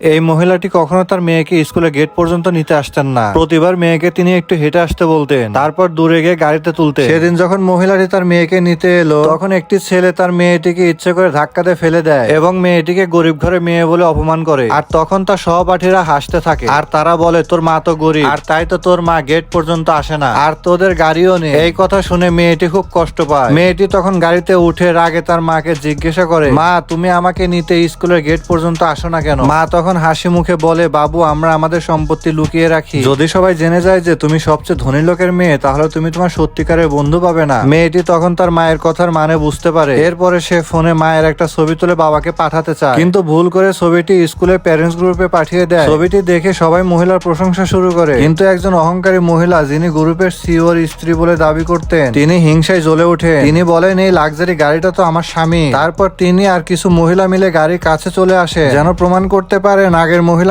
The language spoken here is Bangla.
এই মহিলাটি কখনো তার মেয়েকে স্কুলে গেট পর্যন্ত নিতে আসতেন না। প্রতিবার মেয়েকে তিনি একটু হেঁটে আসতে বলতেন, তারপর দূরে গিয়ে গাড়িতে তুলতেন। সেদিন যখন মহিলাটি তার মেয়েকে নিতে এলো, তখন একটি ছেলে তার মেয়েটিকে ইচ্ছে করে ধাক্কাতে ফেলে দেয় এবং মেয়েটিকে গরিব ঘরে মেয়ে বলে অপমান করে। আর তখন তার সহপাঠীরা হাসতে থাকে আর তারা বলে, তোর মা তো গরিব, আর তাই তো তোর মা গেট পর্যন্ত আসে না, আর তোদের গাড়িও নেই। এই কথা শুনে মেয়েটি খুব কষ্ট পায়। মেয়েটি তখন গাড়িতে উঠে রাগে তার মাকে জিজ্ঞাসা করে, মা তুমি আমাকে নিতে স্কুলের গেট পর্যন্ত আসো না কেন? মা তখন হাসি মুখে বলে, বাবু আমরা আমাদের সম্পত্তি লুকিয়ে রাখি, যদি সবাই জেনে যায় যে তুমি সবচেয়ে ধনী লোকের মেয়ে, তাহলে তুমি তোমার সত্যিকারের বন্ধু পাবে না। মেয়েটি তখন তার মায়ের কথার মানে বুঝতে পারে। এরপরে সে ফোনে মায়ের একটা ছবি তুলে বাবাকে পাঠাতে চায়, কিন্তু ভুল করে ছবিটি স্কুলের প্যারেন্টস গ্রুপে পাঠিয়ে দেয়। ছবিটি দেখে সবাই মহিলার প্রশংসা শুরু করে, কিন্তু একজন অহংকারী মহিলা যিনি গ্রুপের সিওর স্ত্রী বলে দাবি করতেন, তিনি হিংসায় জ্বলে ওঠে। তিনি বলেন, এই লাক্সারি গাড়িটা তো আমার স্বামী। তারপর তিনি আর কিছু মহিলা মিলে গাড়ির কাছে চলে আসে, যেন প্রমাণ করতে পারেন আগের মহিলা